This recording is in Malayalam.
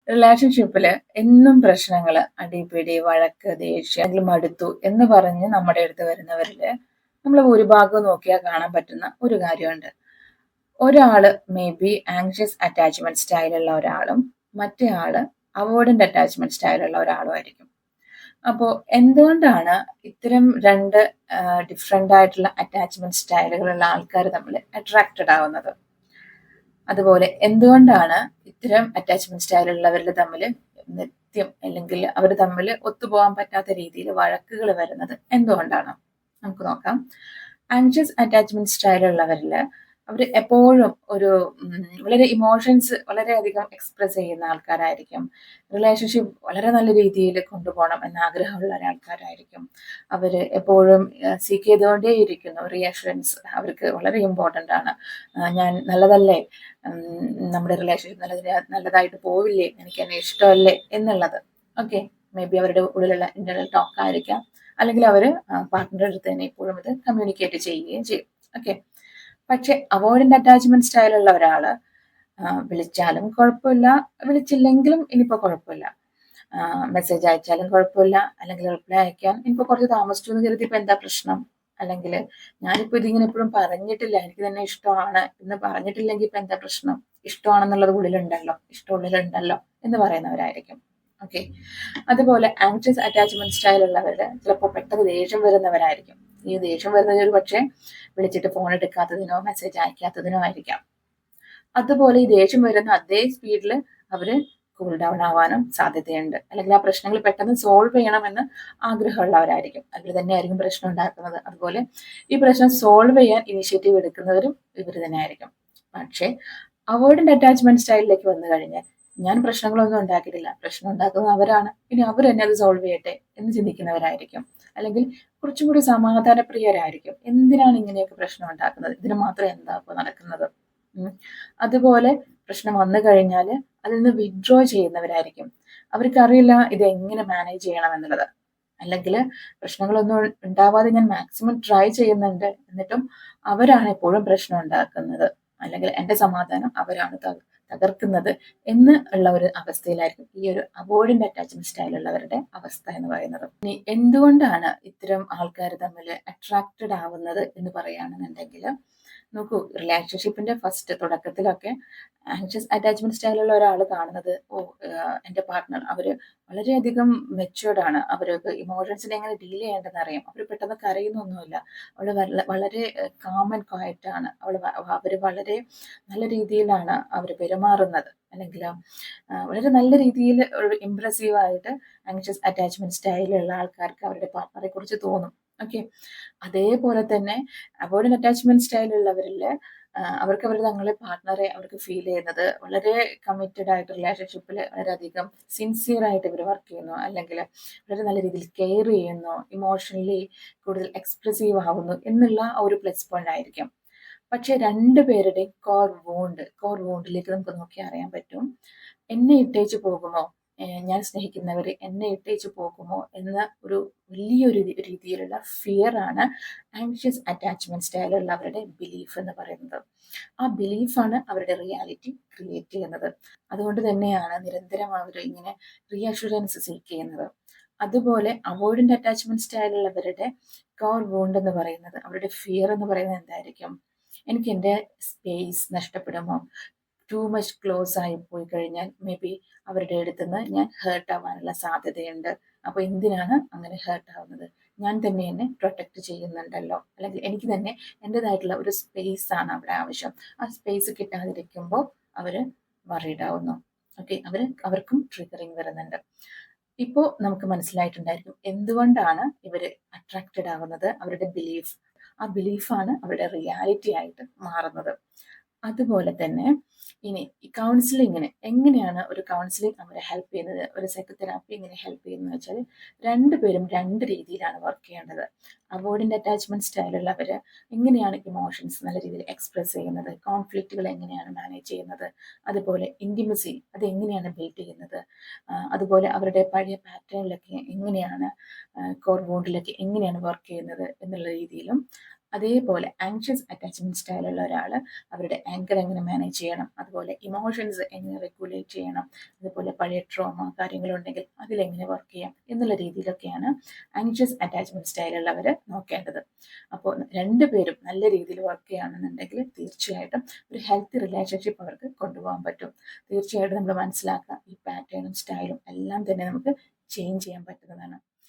റിലേഷൻഷിപ്പില് എന്നും പ്രശ്നങ്ങള്, അടിപിടി, വഴക്ക്, ദേഷ്യം, അല്ലെങ്കിൽ മടുത്തു എന്ന് പറഞ്ഞ് നമ്മുടെ അടുത്ത് വരുന്നവരില് നമ്മൾ ഭൂരിഭാഗം നോക്കിയാൽ കാണാൻ പറ്റുന്ന ഒരു കാര്യമുണ്ട്. ഒരാള് മേ ബി ആങ്ഷ്യസ് അറ്റാച്ച്മെന്റ് സ്റ്റൈലുള്ള ഒരാളും മറ്റേ ആള് അവോയ്ഡന്റ് അറ്റാച്ച്മെന്റ് സ്റ്റൈലുള്ള ഒരാളും ആയിരിക്കും. അപ്പോൾ എന്തുകൊണ്ടാണ് ഇത്തരം രണ്ട് ഡിഫറെന്റ് ആയിട്ടുള്ള അറ്റാച്ച്മെന്റ് സ്റ്റൈലുകളുള്ള ആൾക്കാർ തമ്മിൽ അട്രാക്റ്റഡ് ആവുന്നത്? അതുപോലെ എന്തുകൊണ്ടാണ് ഇത്തരം അറ്റാച്ച്മെന്റ് സ്റ്റൈലുള്ളവരിൽ തമ്മിൽ നിത്യം അല്ലെങ്കിൽ അവർ തമ്മിൽ ഒത്തുപോകാൻ പറ്റാത്ത രീതിയിൽ വഴക്കുകൾ വരുന്നത് എന്തുകൊണ്ടാണ്? നമുക്ക് നോക്കാം. ആങ്ഷ്യസ് അറ്റാച്ച്മെന്റ് സ്റ്റൈലുള്ളവരിൽ അവർ എപ്പോഴും ഒരു വളരെ ഇമോഷൻസ് വളരെയധികം എക്സ്പ്രസ് ചെയ്യുന്ന ആൾക്കാരായിരിക്കും. റിലേഷൻഷിപ്പ് വളരെ നല്ല രീതിയിൽ കൊണ്ടുപോകണം എന്ന ആഗ്രഹമുള്ള ഒരാൾക്കാരായിരിക്കും. അവർ എപ്പോഴും സീക്ക് ചെയ്തുകൊണ്ടേയിരിക്കുന്നു റിയാഷൻസ്. അവർക്ക് വളരെ ഇമ്പോർട്ടൻ്റ് ആണ്. ഞാൻ നല്ലതല്ലേ, നമ്മുടെ റിലേഷൻഷിപ്പ് നല്ലതായിട്ട് പോവില്ലേ, എനിക്ക് എന്നെ ഇഷ്ടമല്ലേ എന്നുള്ളത്. ഓക്കെ, മേ ബി അവരുടെ ഉള്ളിലുള്ള ഇന്റർണൽ ടോക്ക് ആയിരിക്കാം, അല്ലെങ്കിൽ അവർ പാർട്ട്ണറുടെ അടുത്ത് തന്നെ എപ്പോഴും ഇത് കമ്മ്യൂണിക്കേറ്റ് ചെയ്യുകയും ചെയ്യും. ഓക്കെ, പക്ഷെ അവോയ്ഡന്റ് അറ്റാച്ച്മെന്റ് സ്റ്റൈലുള്ള ഒരാള് വിളിച്ചാലും കുഴപ്പമില്ല, വിളിച്ചില്ലെങ്കിലും ഇനിയിപ്പോൾ കുഴപ്പമില്ല, മെസ്സേജ് അയച്ചാലും കുഴപ്പമില്ല, അല്ലെങ്കിൽ റിപ്ലൈ അയക്കാൻ ഇനിയിപ്പോൾ കുറച്ച് താമസിച്ചു എന്ന് കരുതി ഇപ്പം എന്താ പ്രശ്നം, അല്ലെങ്കിൽ ഞാനിപ്പോൾ ഇതിങ്ങനെ എപ്പോഴും പറഞ്ഞിട്ടില്ല, എനിക്ക് തന്നെ ഇഷ്ടമാണ് എന്ന് പറഞ്ഞിട്ടില്ലെങ്കിൽ ഇപ്പം എന്താ പ്രശ്നം, ഇഷ്ടമാണെന്നുള്ളത് ഉള്ളിലുണ്ടല്ലോ എന്ന് പറയുന്നവരായിരിക്കും. ഓക്കെ, അതുപോലെ ആങ്ഷ്യസ് അറ്റാച്ച്മെന്റ് സ്റ്റൈലുള്ളവര് ചിലപ്പോൾ പെട്ടെന്ന് ദേഷ്യം വരുന്നവരായിരിക്കും. ഈ ദേഷ്യം വരുന്നത് ഒരു പക്ഷേ വിളിച്ചിട്ട് ഫോൺ എടുക്കാത്തതിനോ മെസ്സേജ് അയക്കാത്തതിനോ ആയിരിക്കാം. അതുപോലെ ഈ ദേഷ്യം വരുന്ന അതേ സ്പീഡിൽ അവര് കൂൾ ഡൗൺ ആവാനും സാധ്യതയുണ്ട്, അല്ലെങ്കിൽ ആ പ്രശ്നങ്ങൾ പെട്ടെന്ന് സോൾവ് ചെയ്യണമെന്ന് ആഗ്രഹമുള്ളവരായിരിക്കും. അവർ തന്നെയായിരിക്കും പ്രശ്നം ഉണ്ടാക്കുന്നത്. അതുപോലെ ഈ പ്രശ്നം സോൾവ് ചെയ്യാൻ ഇനിഷ്യേറ്റീവ് എടുക്കുന്നവരും ഇവർ തന്നെ ആയിരിക്കും. പക്ഷേ അവോയ്ഡന്റ് അറ്റാച്ച്മെന്റ് സ്റ്റൈലിലേക്ക് വന്നു കഴിഞ്ഞാൽ ഞാൻ പ്രശ്നങ്ങളൊന്നും ഉണ്ടാക്കിയിട്ടില്ല, പ്രശ്നം ഉണ്ടാക്കുന്നത് അവരാണ്, ഇനി അവർ തന്നെ അത് സോൾവ് ചെയ്യട്ടെ എന്ന് ചിന്തിക്കുന്നവരായിരിക്കും. അല്ലെങ്കിൽ കുറച്ചും കൂടി സമാധാനപ്രിയരായിരിക്കും. എന്തിനാണ് ഇങ്ങനെയൊക്കെ പ്രശ്നം ഉണ്ടാക്കുന്നത്, ഇതിന് മാത്രം എന്താ ഇപ്പോൾ നടക്കുന്നത്. അതുപോലെ പ്രശ്നം വന്നു കഴിഞ്ഞാൽ അതിൽ നിന്ന് വിഡ്രോ ചെയ്യുന്നവരായിരിക്കും. അവർക്കറിയില്ല ഇത് എങ്ങനെ മാനേജ് ചെയ്യണം എന്നുള്ളത്. അല്ലെങ്കിൽ പ്രശ്നങ്ങളൊന്നും ഉണ്ടാവാതെ ഞാൻ മാക്സിമം ട്രൈ ചെയ്യുന്നുണ്ട്, എന്നിട്ടും അവരാണ് എപ്പോഴും പ്രശ്നം ഉണ്ടാക്കുന്നത്, അല്ലെങ്കിൽ എൻ്റെ സമാധാനം അവരാണ് തകർക്കുന്നത് എന്ന് ഉള്ള ഒരു അവസ്ഥയിലായിരിക്കും ഈ ഒരു അവോയ്ഡന്റ് അറ്റാച്ച്മെന്റ് സ്റ്റൈലുള്ളവരുടെ അവസ്ഥ എന്ന് പറയുന്നത്. ഇനി എന്തുകൊണ്ടാണ് ഇത്തരം ആൾക്കാർ തമ്മിൽ അട്രാക്റ്റഡ് ആവുന്നത് എന്ന് പറയുകയാണെന്നുണ്ടെങ്കിൽ, നോക്കൂ, റിലേഷൻഷിപ്പിന്റെ ഫസ്റ്റ് തുടക്കത്തിലൊക്കെ ആങ്ഷ്യസ് അറ്റാച്ച്മെന്റ് സ്റ്റൈലുള്ള ഒരാൾ കാണുന്നത്, എൻ്റെ പാർട്ട്ണർ അവര് വളരെയധികം മെച്ചുവേർഡ് ആണ്, അവർക്ക് ഇമോഷൻസിനെ എങ്ങനെ ഡീൽ ചെയ്യേണ്ടതെന്ന് അറിയാം, അവർ പെട്ടെന്ന് കരയുന്നൊന്നുമില്ല, അവൾ വളരെ കാം ആൻഡ് ക്വയറ്റ് ആണ്, അവര് വളരെ നല്ല രീതിയിലാണ് അവർ പെരുമാറുന്നത്, അല്ലെങ്കിൽ വളരെ നല്ല രീതിയിൽ ഒരു ഇംപ്രസീവ് ആയിട്ട് ആങ്ഷ്യസ് അറ്റാച്ച്മെന്റ് സ്റ്റൈലുള്ള ആൾക്കാർക്ക് അവരുടെ പാർട്ട്ണറെ കുറിച്ച് തോന്നും. ഓക്കെ, അതേപോലെ തന്നെ അവോയ്ഡന്റ് അറ്റാച്ച്മെന്റ് സ്റ്റൈലുള്ളവരിൽ അവർക്ക് തങ്ങളെ പാർട്ട്ണറെ അവർക്ക് ഫീൽ ചെയ്യുന്നത് വളരെ കമ്മിറ്റഡ് ആയിട്ട് റിലേഷൻഷിപ്പിൽ വളരെയധികം സിൻസിയർ ആയിട്ട് ഇവർ വർക്ക് ചെയ്യുന്നു, അല്ലെങ്കിൽ വളരെ നല്ല രീതിയിൽ കെയർ ചെയ്യുന്നു, ഇമോഷണലി കൂടുതൽ എക്സ്പ്രസീവ് ആവുന്നു എന്നുള്ള ഒരു പ്ലസ് പോയിന്റ് ആയിരിക്കും. പക്ഷെ രണ്ടുപേരുടെയും കോർ വൂണ്ടിലേക്ക് നമുക്ക് നോക്കി അറിയാൻ പറ്റും. എന്നെ ഇട്ടേച്ച് പോകുമോ, ഞാൻ സ്നേഹിക്കുന്നവർ എന്നെ ഇട്ടേച്ച് പോകുമോ എന്ന ഒരു വലിയൊരു രീതിയിലുള്ള ഫിയർ ആണ് ആങ്ഷ്യസ് അറ്റാച്ച്മെന്റ് സ്റ്റൈലുള്ളവരുടെ ബിലീഫ് എന്ന് പറയുന്നത്. ആ ബിലീഫാണ് അവരുടെ റിയാലിറ്റി ക്രിയേറ്റ് ചെയ്യുന്നത്. അതുകൊണ്ട് തന്നെയാണ് നിരന്തരം അവർ ഇങ്ങനെ റീഅഷുറൻസ് സീക്ക് ചെയ്യുന്നത്. അതുപോലെ അവോയ്ഡന്റ് അറ്റാച്ച്മെന്റ് സ്റ്റൈലുള്ളവരുടെ കോർ വൂണ്ട് എന്ന് പറയുന്നത്, അവരുടെ ഫിയർ എന്ന് പറയുന്നത് എന്തായിരിക്കും? എനിക്ക് എൻ്റെ സ്പേസ് നഷ്ടപ്പെടുമോ, ടു മച്ച് ക്ലോസ് ആയി പോയി കഴിഞ്ഞാൽ മേ ബി അവരുടെ അടുത്തുനിന്ന് ഞാൻ ഹേർട്ട് ആവാനുള്ള സാധ്യതയുണ്ട്. അപ്പോൾ എന്തിനാണ് അങ്ങനെ ഹേർട്ട് ആവുന്നത്? ഞാൻ തന്നെ എന്നെ പ്രൊട്ടക്ട് ചെയ്യുന്നുണ്ടല്ലോ, അല്ലെങ്കിൽ എനിക്ക് തന്നെ എൻ്റെതായിട്ടുള്ള ഒരു സ്പേസ് ആണ് അവിടെ ആവശ്യം. ആ സ്പേസ് കിട്ടാതിരിക്കുമ്പോൾ അവർ വറീഡ് ആവുന്നു. ഓക്കെ, അവർക്കും ട്രിഗറിങ് വരുന്നുണ്ട്. ഇപ്പോൾ നമുക്ക് മനസ്സിലായിട്ടുണ്ടായിരിക്കും എന്തുകൊണ്ടാണ് ഇവർ അട്രാക്റ്റഡ് ആവുന്നത്. അവരുടെ ബിലീഫ്, ആ ബിലീഫാണ് അവരുടെ റിയാലിറ്റി ആയിട്ട് മാറുന്നത്. അതുപോലെ തന്നെ ഇനി ഈ കൗൺസിലിങ്ങിന് എങ്ങനെയാണ് ഒരു കൗൺസിലിംഗ് അവരെ ഹെൽപ്പ് ചെയ്യുന്നത്, ഒരു സൈക്കോതെറാപ്പി എങ്ങനെ ഹെൽപ്പ് ചെയ്യുന്നത് വെച്ചാൽ, രണ്ടുപേരും രണ്ട് രീതിയിലാണ് വർക്ക് ചെയ്യേണ്ടത്. അവോയ്ഡന്റ് അറ്റാച്ച്മെന്റ് സ്റ്റൈലുള്ളവർ എങ്ങനെയാണ് ഇമോഷൻസ് നല്ല രീതിയിൽ എക്സ്പ്രസ് ചെയ്യുന്നത്, കോൺഫ്ലിക്റ്റുകൾ എങ്ങനെയാണ് മാനേജ് ചെയ്യുന്നത്, അതുപോലെ ഇൻറ്റിമസി അത് എങ്ങനെയാണ് ബിൽഡ് ചെയ്യുന്നത്, അതുപോലെ അവരുടെ പഴയ പാറ്റേണിലൊക്കെ എങ്ങനെയാണ്, കോർ വൂണ്ടിലൊക്കെ എങ്ങനെയാണ് വർക്ക് ചെയ്യുന്നത് എന്നുള്ള രീതിയിലും, അതേപോലെ ആങ്ഷ്യസ് അറ്റാച്ച്മെന്റ് സ്റ്റൈലുള്ള ഒരാൾ അവരുടെ ആങ്കർ എങ്ങനെ മാനേജ് ചെയ്യണം, അതുപോലെ ഇമോഷൻസ് എങ്ങനെ റെഗുലേറ്റ് ചെയ്യണം, അതുപോലെ പഴയ ട്രോമ കാര്യങ്ങളുണ്ടെങ്കിൽ അതിലെങ്ങനെ വർക്ക് ചെയ്യാം എന്നുള്ള രീതിയിലൊക്കെയാണ് ആങ്ഷ്യസ് അറ്റാച്ച്മെന്റ് സ്റ്റൈലുള്ളവർ നോക്കേണ്ടത്. അപ്പോൾ രണ്ടുപേരും നല്ല രീതിയിൽ വർക്ക് ചെയ്യുകയാണെന്നുണ്ടെങ്കിൽ തീർച്ചയായിട്ടും ഒരു ഹെൽത്തി റിലേഷൻഷിപ്പ് അവർക്ക് കൊണ്ടുപോകാൻ പറ്റും. തീർച്ചയായിട്ടും നമ്മൾ മനസ്സിലാക്കുക, ഈ പാറ്റേണും സ്റ്റൈലും എല്ലാം തന്നെ നമുക്ക് ചേഞ്ച് ചെയ്യാൻ പറ്റുന്നതാണ്.